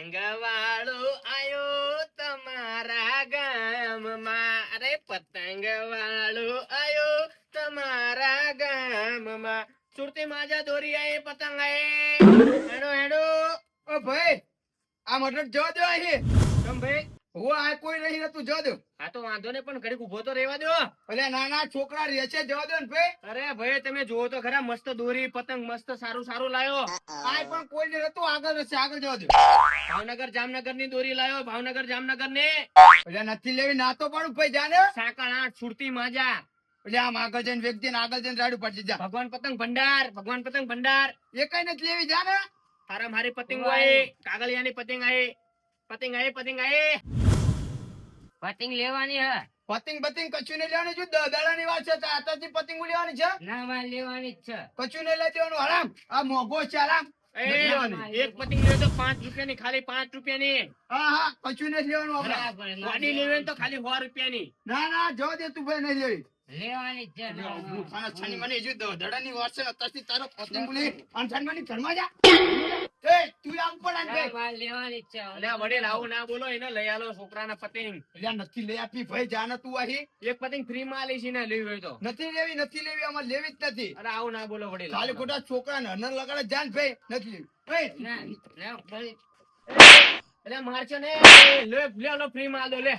પતંગ વાળો આયો તમારા ગામમાં. અરે પતંગ વાળો આયો તમારા ગામમાં. સુરતી માજા દોરી આયે પતંગ આયે. હેડો હેડો. ઓ ભાઈ આ મટર જવા દો અહીં. કેમ ભાઈ? હું આ કોઈ નહીં તું જવા દો. આ તો વાંધો નહીં પણ ઘડીક ઉભો તો રહેવા દો. અરે નાના છોકરા રહે છે જવા દો ને ભાઈ. અરે ભાઈ તમે જુઓ તો ખરા, મસ્ત દોરી પતંગ મસ્ત સારું સારું લાયો. આ પણ કોઈ નહીં હતું આગળ રહેશે આગળ જવા દો. ભાવનગર જામનગર ની દોરી લાયો, ભાવનગર જામનગર ને. એટલે નથી લેવી ના તો પાડું ભાઈ જાને. સાકળ 8 સુરતી માજા. એટલે આમ આગળ જઈને વ્યક્તિ ને આગળ જઈને રાડું પડશે જા. ભગવાન પતંગ ભંડાર, ભગવાન પતંગ ભંડાર. એ કઈ નથી લેવી જાને. તારા મારી પતંગ આયે, કાગળિયાની પતંગ આયે. પતંગ આયે, પતંગ આયે. પતંગ લેવાની હે. પતંગ બતિંગ કશું નહીં લેવાની જો દાડાની વાત છે આતાથી પતંગ લેવાની છે. ના માલ લેવાની જ છે. કશું નહીં લઈ દેવાનું હરામ. આ મોંઘો છે હરામ. એક પતંગ લેવો તો 5 રૂપિયાની, ખાલી 5 રૂપિયાની. હા હા કશું નહીં લેવાનું આપણે. ગાડી લેવી તો ખાલી 100 રૂપિયાની. ના ના જવા દે તું ભાઈ નહીં લેવી. લેવાની જ છે. છાની મને જો દડાની વાત છે અત્યારથી તારો પતંગ લે અને છાનવાની ઘરમાં જા. એ તું આમ પડાન ભાઈ. માલ લેવાની જ છે. અલ્યા વડીલ આવું ના બોલો, એને લઈ આલો છોકરાના પતંગ. એટલે નથી લઈ આપી ભાઈ જાને તું અહીં. એક પતંગ ફ્રી માં આલી છે ને, લેવી હોય તો. નથી લેવી અમારે લેવી જ નથી. અરે આવું ના બોલો વડીલ. ખાલી ખોટા છોકરાને હનર લગાડે જાન ભાઈ નથી લેવી. એટલે મારશો ને, લે ફ્રી માં દો. લે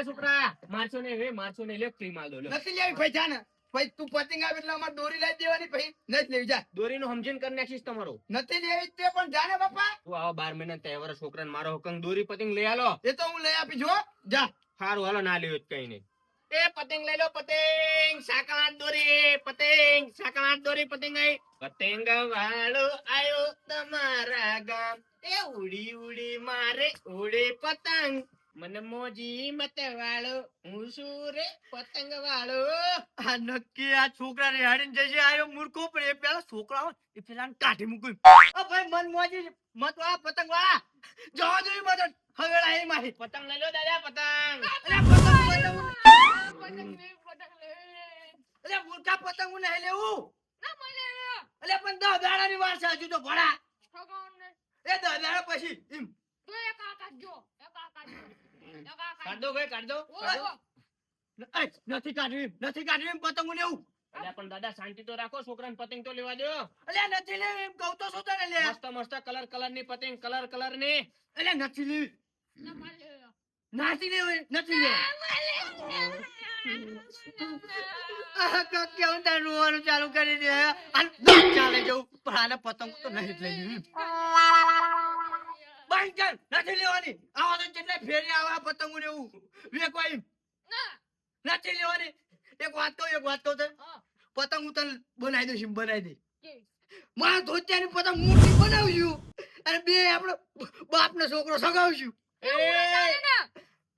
છોકરા, મારશો ને, મારશો ને, લે ફ્રી માં દો. નથી લેવી ભાઈ જાને. ભાઈ તું પતંગ આવે એટલે અમારે દોરી લઈ દેવાની ભાઈ નથી લેવી જા. દોરી નું સમજીને કરી નાખીશ તમારો. નથી લેવી તે પણ જાને બાપા. તું આવો 12 મહિના તહેવાર છોકરાને મારો હુકમ દોરી પતંગ લઈ આલો. એ તો હું લઈ આપી જો જા. સારું હાલો, ના લેવું કઈ નહીં. એ પતંગ લઈ લો, પતંગ સાકળાટ દોરી, પતંગ સાકળાટ દોરી, પતંગ આઈ. પતંગ વાળો આયો તમારા ગામ. એ ઉડી ઉડી મારે ઉડે પતંગ. મને મોજી મત વાળો હું શું રે પતંગ વાળો. આ નક્કી આ છોકરા ને હાડીને જશે આયો મૂર્ખો પણ એ પેલા છોકરા હોય એ પેલા કાઢી મૂક્યું. ઓ ભાઈ મન મોજી મત વાળા પતંગ વાળા જવા જોઈએ મદદ હવેળા એ માહી. પતંગ લઈ લો દાદા, પતંગ. અરે પતંગ અરે મૂર્ખા પતંગ નહીં લેવું. અરે પણ 10 દાડાની વાર છે હજુ તો ભણા. એ 10 દાડા પછી એમ કાઢ દો ભાઈ, કાઢ દો. નથી કાઢવી પતંગ લેવું. અલ્યા પણ દાદા શાંતિ તો રાખો, છોકરાને પતંગ તો લેવા દો. અલ્યા નથી લેવી એમ કહું તો શું તને લે. મસ્ત મસ્ત કલર ની પતંગ, કલર ની. અલ્યા નથી લેવી. નથી લેવી નથી લેવી. કેવું તારે રોવાનું ચાલુ કરી દે. ચાલે જવું પણ આને પતંગ તો નહીં જ લેવી. બંધ કર નથી લેવાની. આવા તો જેટલા ફેરી આવા પતંગો લેવું વેકવાઈ નથી લેવાની. એક વાત કહું પતંગ હું તને બનાવી દઈશ બનાવી દે. મારા ધોતિયાની પતંગ મોટી બનાવશું અને બે આપણો બાપ ને છોકરો સગાવશું.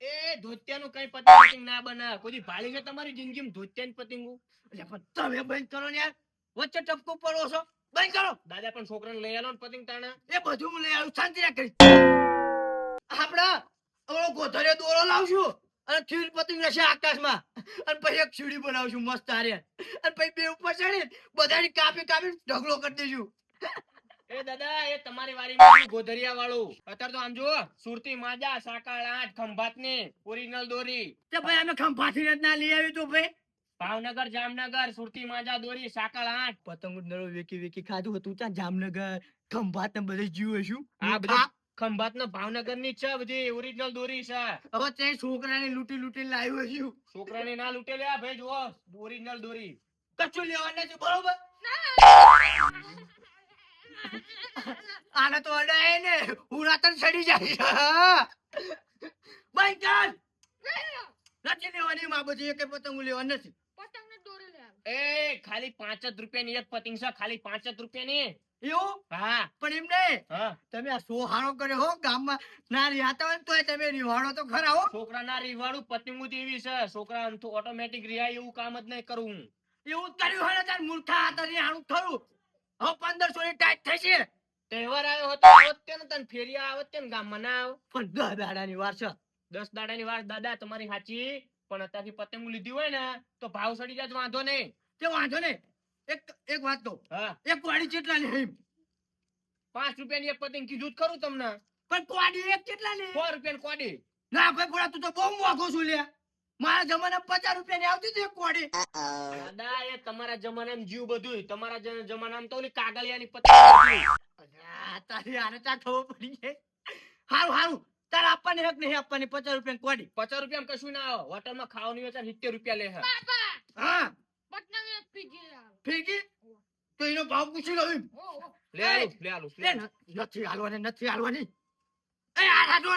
એ ધોતિયાનું કઈ પતંગ ના બને. કોઈ ભાળી છે તમારી જિંદગીમાં ધોતિયાની પતંગ? એટલે પણ તમે બંધ કરો ને યાર, વચ્ચે ટપકો પડો છો. બંધ કરો. દાદા પણ છોકરાને લઈ આલો ને પતંગ તાણા. એ બધું હું લઈ આવું શાંતિ રાખ. આપડા ઓલો ગોધરે દોરો લાવશું અને થીર પતંગ રહેશે આકાશમાં અને પછી એક સીડી બનાવશું મસ્ત હારે અને પછી બે ઉપર ચડી બધાની કાપી ઢગલો કરી દઈશું. એ દાદા એ તમારી વાડીમાં ગોધરિયા વાળું. અત્યારે તો આમ જુઓ, સુરતી માજા, સાકળ 8, ખંભાત ની ઓરિજિનલ દોરી. તો ભાઈ અમે ખંભાથી જ ના લઈ આવી તો ભાઈ. ભાવનગર જામનગર સુરતી માજા દોરી સાકળ 8. પતંગ નળો વેકી ખાધું હતું ત્યાં જામનગર ખંભાત ને બધે જીવ છું. આ બધું ખંભાત ને ભાવનગર ની છે, બધી ઓરિજિનલ દોરી છે. હવે તે છોકરાને લૂટી લાવ્યો છું. છોકરાને ના લૂટે લે ભાઈ, જુઓ ઓરિજિનલ દોરી. કશું લેવા નથી બરોબર. આને તો અડાય ને ઉરાતન સડી જાય. બંધ કર. નથી લેવાની માં બધી એક પતંગ લેવા નથી. એ ખાલી 5 જ રૂપિયાની એક પતંગ છે, ખાલી 5 જ રૂપિયાની. એવું? હા પણ એમ નહીં. હા, તમે આ સોહારો કર્યો હો ગામમાં ના રિહાતા હોય તો તમે રિવાડો તો ખરા હો. છોકરા ના રીવાડું પતંગો એવી છે, છોકરા ઓટોમેટિક રિહાય એવું કામ જ નહીં કરું. એવું જ કર્યું હોય ને તાર મૂર્ખા હતા રિહાણું ખરું. હવે 1500 ની ટાઈટ થશે. તહેવાર આવ્યો હતો આવત તે ને તને ફેરિયા આવત તે ને ગામમાં ના આવ. પણ 10 દાડાની વાર છે. 10 દાડાની વાર દાદા તમારી સાચી, પણ અત્યારથી પતંગ લીધી હોય ને તો ભાવ સડી જાય તો વાંધો નહીં. તે વાંધો નહીં. એક વાત કહું. હા, એક વાડી કેટલા લે? 5 રૂપિયાની એક પતંગ કીધું જ ખરું તમને. પણ કોડી એક કેટલા લે 100 રૂપિયા કોડી. ના ભાઈ ભોળા તું તો બહુ મોંઘો છું લે મારા જમાનામાં 50 રૂપિયાની આવતી હતી એક કોડી દાદા એ તમારા જમાનામાં જીવ બધું, તમારા જમાનામાં તો ઓલી કાગળિયાની પતંગ હતી. અલ્યા, તારી આને ચા ખબર પડી છે હારું હારું તાર આપવાની હક નહીં આપવાની 50 રૂપિયાની કોડી 50 રૂપિયામાં કશું ના આવે, હોટલમાં ખાવાની હોય તો 70 રૂપિયા લે હે. હા ફીકી તો એનો ભાવ પૂછી લો એમ. લે આલું, લે આલું, લે આલું. નથી હાલવાની એ આ હાડો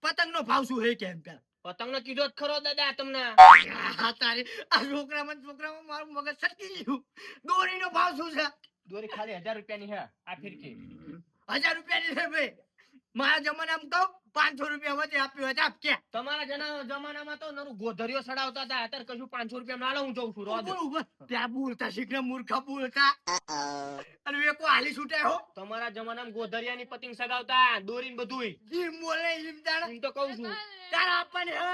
પતંગનો ભાવ શું હે કેમ પેલા પતંગનો કીધો જ ખરો દાદા તમને. આ તારી આ છોકરામાં મારું મગજ સટકી ગયું દોરીનો ભાવ શું છે દોરી ખાલી 1000 રૂપિયાની હે આ ફિરકી. 1000 રૂપિયાની છે ભાઈ મારા જમાનામાં તો 500 રૂપિયા વચ્ચે આપ્યો હતા આપ કે તમારા જમાનામાં તો નરું ગોધરીઓ સડાવતા હતા, અત્યારે કશું 500 રૂપિયા ના હું જઉં છું રોજ. ઉભો ત્યાં બોલતા શીખને મૂર્ખા બોલતા અને વેકો હાલી છૂટે હો તમારા જમાનામાં ગોધરિયાની પતંગ સગાવતા, દોરીને બધુંય. ઈ મોલે ઈમ દાડા હું તો કહું છું તારા આપવાની હે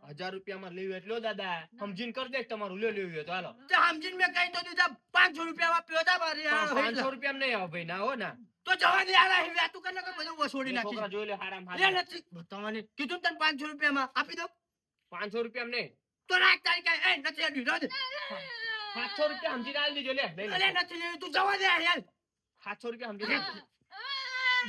1000 રૂપિયામાં લેવું એટલો દાદા સમજીને કરી દે તમારું લે લેવું હોય તો હાલો. તો સમજીને મેં કહી તો દીધા 500 રૂપિયા આપ્યો હતા મારી આ 500 રૂપિયા નહીં આવે ભાઈ, ના હો ના. તો જવા દે આલા હિવ્યા તું કને કોઈ બધું વસોડી એ નાખી છોકરા જોઈ લે હારામ લે હારા. નથી બતાવવાની કીધું તને 500 રૂપિયામાં આપી દો 500 રૂપિયા નહીં, તો રાખ તારી કાંઈ એ નથી આડ્યું રાજ 700 રૂપિયા સમજીને આલી દેજો લે લઈ અરે લે. નથી લેવી તું જવા દે યાર 700 રૂપિયા સમજીને.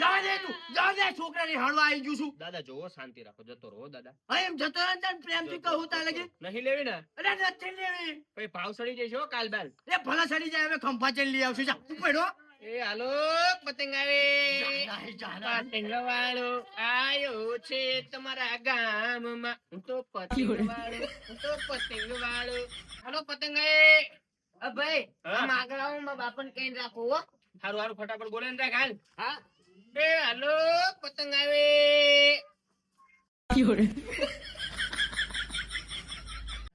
જવા દે તું જવા દે છોકરાની હળવા આવી ગયું છું દાદા જોવો શાંતિ રાખો, જતો રહો દાદા. હવે એમ જતો રહે તને પ્રેમથી કહું તા લગી નહીં લેવી ને અરે નથી લેવી પછી ભાવ સડી જઈશ હો કાલ બાલ. એ ભલા સડી જાય હવે ખંભા ચેન લઈ આવશું જા ઉપડો એ હાલો પતંગ આવે, પતંગ વાળો આયો છે તમારા ગામમાં. હું તો પતંગ વાળો, હું તો પતંગ વાળો. હાલો પતંગ આવે ભાઈ હા? આમ આગળ આવો મારા બાપાને કઈ રાખો હો હારું હારું ફટાફટ બોલે ને રાખ હાલ. હા એ હાલો પતંગ આવે.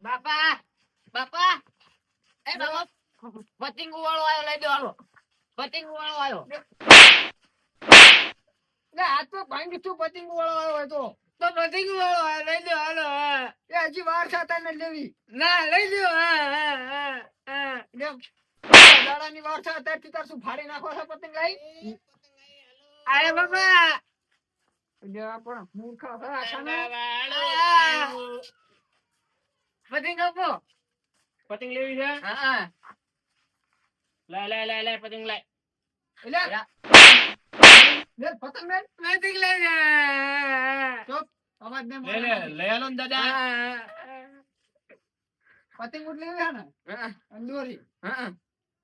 બાપા બાપા એ બાપા પતંગ વાળો આવ્યો લઈ દો હાલો પતંગ વાળો આવ્યો લે આ તો ભાંગી તું પતંગ વાળો આવ્યો તો પતંગ વાળો આવ્યો લઈ દો હાલો એ હજી વાર થતા ને લેવી ના લઈ દો દાડાની વાર છે અત્યારથી તાર શું ફાડી નાખો છો પતંગ લઈ આય બાપા પણ મૂર્ખા હા પતંગ સામે વાળો આવ્યો. પતંગ આપો પતંગ લેવી છે? હા લાય લાય લાય લાય પતંગ લાય. લે પતંગ લે પતંગ લે ચૂપ અવાજ ને લે લે લઈ આલો ને દાદા. પતંગ ઉડ લેવી ને અંદોરી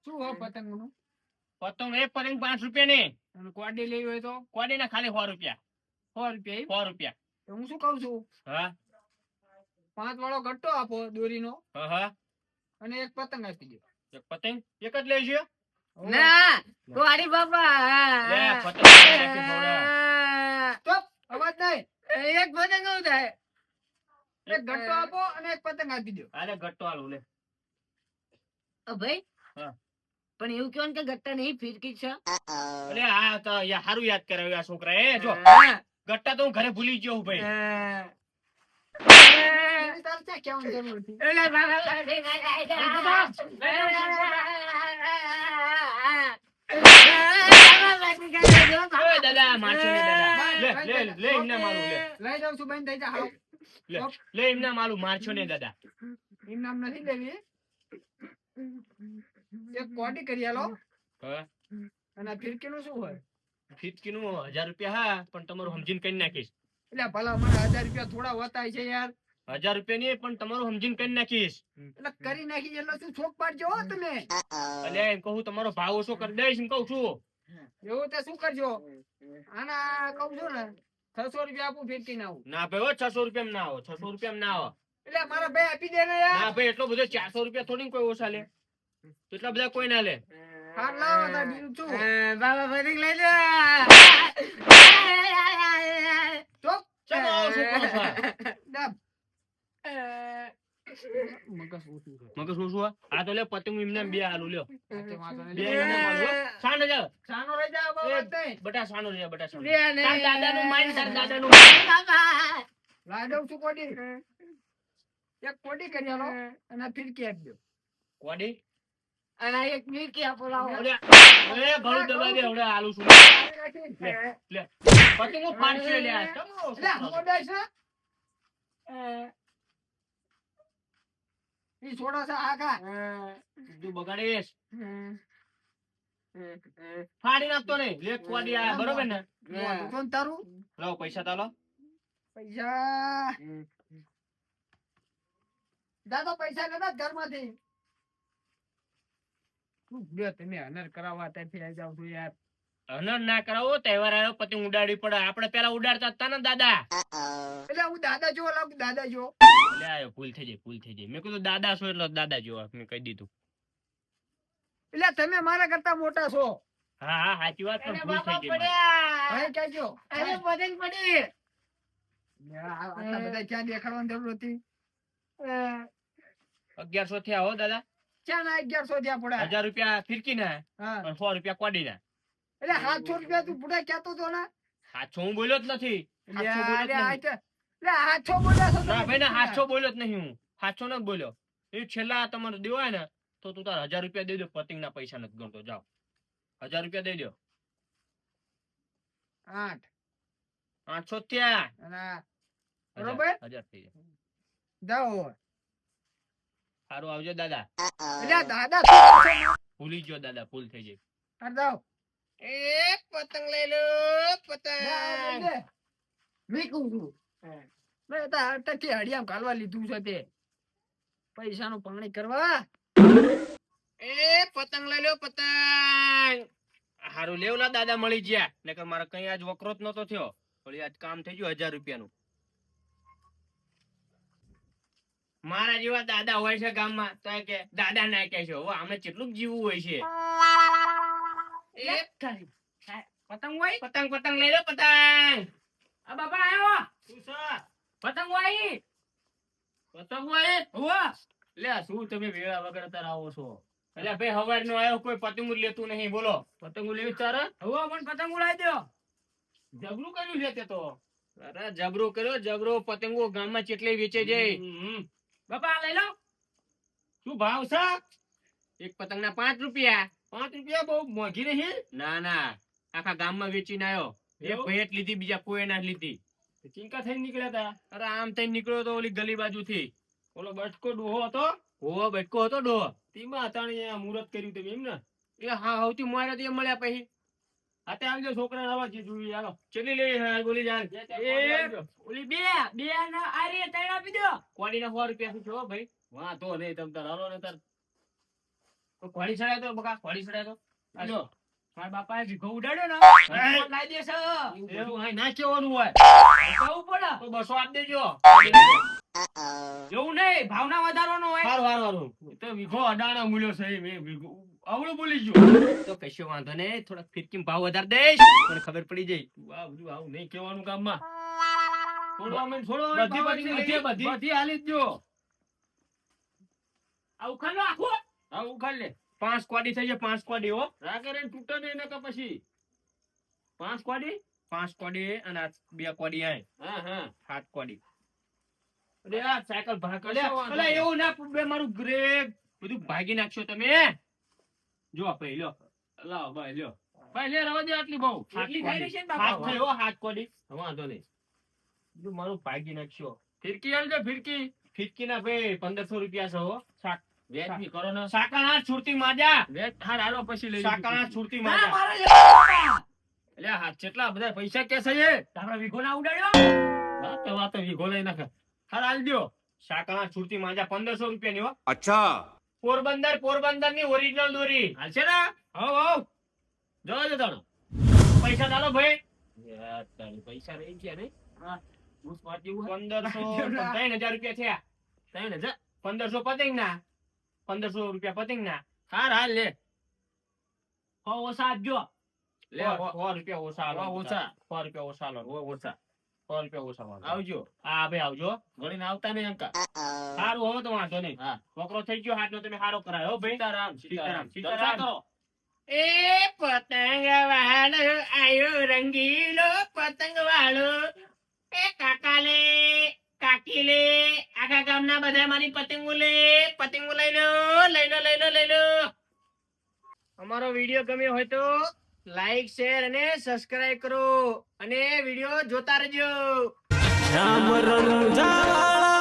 શું હો પતંગ નું પતંગ એક પતંગ 5 રૂપિયા ની, અને કોડી લેવી હોય તો કોડી ના ખાલી 100 રૂપિયા. 100 રૂપિયા 100 રૂપિયા. તો હું શું કઉ છું હા 5 વાળો ગટ્ટો આપો દોરીનો હા હા. અને એક પતંગ આપી દો એક પતંગ એક જ લેજો. ના કોડી બાપા લે પતંગ નાખી ભોળા. ચૂપ અવાજ નહીં એક પતંગ આવું થાય એક ગટ્ટો આપો અને એક પતંગ આપી દો આલે ગટ્ટો આલું લે. ભાઈ હા. પણ એવું કેવું કે ગટ્ટા નહીં ફિરકી છે અલે આ તો યા હારું યાદ કરાવ્યું આ છોકરા એ જો ગટ્ટા તો હું ઘરે ભૂલી ગયો હું ભાઈ. ઓય દાદા મારશો નહીં દાદા. લે લે લે એમને મારું લે. લઈ જાઉં છું બેન થઈ જા હાલો લે લે એમને મારું મારશો નહીં દાદા. એમ નામ નથી લેવી એક કોડી કરી આલો હા અને આ ફિરકી નું શું હોય ફિરકી નું 1000 રૂપિયા હા, પણ તમારું સમજીને કરી નાખીશ. એટલે ભલા મને 1000 રૂપિયા થોડા વતાય છે યાર 1000 રૂપિયા નહીં પણ તમારું સમજીને કરી નાખીશ. એટલે કરી નાખી એટલે શું છોક પાડજો હો તમે અલે એમ કહું તમારો ભાવ ઓછો કરી દઈશ એમ કહું છું. એવું તે શું કરજો આના કહું છું ને 600 રૂપિયા આપું ફિરકી ના આવું ના ભાઈ 600 રૂપિયા ના આવો, 600 રૂપિયા ના આવો. એટલે મારા ભાઈ આપી દે ને યાર ના ભાઈ એટલો બધો 400 રૂપિયા થોડી કોઈ ઓછા લે, એટલા બધા કોઈ ના લે. હાર લાવો તાર બીજું શું બાબા ફરી લઈ લે ચૂપ ચલો આવો શું કરો છો? ડબ મગજ ઓછું છે મગજ શું શું આ તો લે પતંગ એમને બે આલુ લ્યો. તે વાંધો નહીં. બે એમને આલુ હો. સાંડ જાવ સાનો રહી જાવ બાબા નહીં બટા સાનો રે બટા સાનો. લે ને. તાર દાદાનું માઈન તાર દાદાનું માઈન. લાઈ દઉં છું કોડી એક કોડી કરી આલો અને ફિરકી આપી દો કોડી અને આ એક મિરકી આપો લાવો. અલ્યા, એ ભલું દબાઈ દે હવે આલુ છું લે લે પતંગ હું ફાડશે લે આ ચમો અલ્યા, મોઢા છે? ઈ છોડો છે આગા. તું બગાડીશ ફાડી નાખતો નહીં લેખ ફાડી આયા બરોબર ને મોઢું તો ને તારું. લાવો પૈસા તાલો પૈસા દાદા પૈસા લેતા ઘરમાંથી. બે તમે અનર કરાવવા ત્યાંથી આવી જાવ છું યાર. હનર ના કરાવો તહેવાર આવ્યો પતંગ ઉડાડી પડે આપણે પેલા ઉડાડતા હતા ને દાદા એટલે હું દાદા જો લાવ દાદા જો. લે આયો ભૂલ થઈ જાય મેં કીધું દાદા છો એટલે દાદા જેવા મેં કહી દીધું એટલે તમે મારા કરતા મોટા છો. હા હા સાચી વાત પણ ભૂલ થઈ ગઈ મારી. ભાઈ કહેજો. અરે પતંગ પડી આટલા બધા ક્યાં દેખાડવાની જરૂર હતી? 1100 થયા હો દાદા ક્યાં ના 1100 ત્યાં પડ્યા? 1000 રૂપિયા ફિરકી ના હા. અને 100 રૂપિયા કોડી ના એટલે 700 રૂપિયા તું પૂરા કહેતો તો ને? સાચો હું બોલ્યો જ નથી સાચો બોલ્યો જ નહીં. એટલે 800 બોલ્યા છો તમે. ના ભાઈ ના સાચો બોલ્યો જ નહીં હું સાચો ન બોલ્યો એ છેલ્લા તમારે દેવાય ને તો તું તાર 1000 રૂપિયા દઈ દો પતંગ ના પૈસા નથી ગણતો જાઓ 1000 રૂપિયા દઈ દો 8 800 થયા અને બરોબર 1000 થઈ જાય જાઓ. સારું આવજો દાદા એટલે દાદા શું કરશો? ભૂલી ગયો દાદા ભૂલ થઈ જાય આ જાઓ. એ પતંગ લઈ લો પતંગ મેં કહું છું મેં તો અટકી હડિયામ કાલવા લીધું છે તે પૈસાનું પાણી કરવા. એ પતંગ લઈ લો પતંગ હારું લેવલા દાદા મળી ગયા નકર મારે કઈ આજ વકરો જ નતો થયો વળી આજ કામ થઈ ગયું 1000 રૂપિયાનું મારા જેવા દાદા હોય છે ગામમાં તો કે દાદા ના કે છે હો આમે કેટલું જીવવું હોય છે એ પતંગ હોય પતંગ પતંગ લઈ લો પતંગ આ બાપા આવ્યો. શું છે પતંગ હોય પતંગ હોય હોવા. લે શું તમે વેળા વગર તાર આવો છો એટલે ભાઈ હવાર નો આવ્યો કોઈ પતંગ લેતું નહીં બોલો પતંગ લેવી તારે હોવા પણ પતંગ ઉડાઈ દો. જબરું કર્યું છે તે તો અરે જબરું કર્યો જબરો પતંગો ગામમાં કેટલી વેચે જાય બાપા આ લઈ લો. શું ભાવ છે એક પતંગ ના 5 રૂપિયા 5 રૂપિયા બહુ મોંઘી નહીં ના ના આખા ગામમાં વેચીને આવ્યો એક ભેટ લીધી બીજા કોઈ ના લીધી ચિંકા થઈને નીકળ્યા તા અરે આમ થઈને નીકળ્યો તો ઓલી ગલી બાજુ થી ઓલો બટકો ડોહો હતો ઓહો બટકો હતો ડોહો તેમાં અતાણી મુહૂર્ત કર્યું તમે એમ ને એ હા હવથી મોરા તે મળ્યા પછી હાતે આવજો છોકરા આવા જે જોઈએ હાલો ચલી લેવી હા બોલી જાય એ ઓલી બે ના આ રે ત્રણ આપી દો. કોડી ના 100 રૂપિયા શું છો ભાઈ વાહ તો નહીં તમ તાર હાલો ને તાર તો કોડી ચડાય તો બકા કોડી ચડાય તો હાલો મારા બાપાએ ભીખો ઉડાડ્યો ને લાઈ દેશે. એવું hay ના કેવાનું હોય કહું પડે તો 200 આપ દેજો એવું નહીં ભાવના વધારવાનો હોય. હારું હારું હારું તો વીઘો અડાણા મૂલ્યો છે મે વીઘો આવડું બોલી ગયો તો કશો વાંધો નહીં થોડા ફિરકી ભાવ વધાર દઈશ મને ખબર પડી જાય તું આ બધું આવું નહીં કહેવાનું કામમાં થોડો અમે થોડો બધી હાલી જ જો આ ઉખાડો આખો. હા ઉખાડ લે 5 કોડી થઈ જાય 5 કોડી હો રાગે રે તૂટે નહીં નકર પછી 5 કોડી 5 કોડી અને આ 2 કોડી આય હા હા 7 કોડી અરે આ સાયકલ ભાગ અલે એવું ના બે મારું બ્રેક બધું ભાગી નાખશો તમે જો ભાઈ લ્યો લાવ ભાઈ લ્યો ભાઈ લે રવા દે આટલી બહુ એટલી થઈ રહી છે ને બાપા? 7 થયો 7 કોડી વાંધો નહીં બધું મારું ભાગી નાખશો ફિરકી આલજો ફિરકી ફિરકી ના ભાઈ 1500 રૂપિયા છે હો શાક વેચમી કરો ને સાકાણા છૂરતી માજા વેચ હાર હાલો પછી લઈ સાકાણા છૂરતી ના, માજા મારે લેવો બાપા. એટલે હા કેટલા બધા પૈસા કે છે એ તારા વીઘો ના ઉડાડ્યો. વાત વીઘો લઈ નાખે હાર હાલ દ્યો સાકાણા છૂરતી માજા 1500 રૂપિયા ની હો अच्छा પોરબંદર ની ઓરિજિનલ દોરી હાલશે ને હવ હવ જોજો તાણો પૈસા ચાલો ભાઈ યાર તારી પૈસા રહી ગયા ને હા બુસ પાટી 1500 3000 રૂપિયા થયા 3000 1500 પતંગ ના 1500 રૂપિયા પતંગ ના હાર હાલ લે હો ઓછા આપજો. લે 100 રૂપિયા ઓછા આલો ઓછા 100 રૂપિયા ઓછા આલો ઓછા 100 રૂપિયા ઓછા આલો આવજો હા ભાઈ આવજો ગણીને આવતા નહીં અંકા સારું હવે તો વાંધો નહીં હા છોકરો થઈ ગયો હાથ નો તમે હારો કરાયો હો ભાઈ સીતારામ સીતારામ એ પતંગ વાળો આયો રંગીલો પતંગ વાળો એ કાકા લે કાકી લે આખા ગામના બધા મારી પતંગો લઈ લો લઈ લો લઈ લો લઈ લો અમારો વિડીયો ગમ્યો હોય તો લાઈક શેર અને સબસ્ક્રાઇબ કરો અને વિડીયો જોતા રહેજો. રામ રંજાળા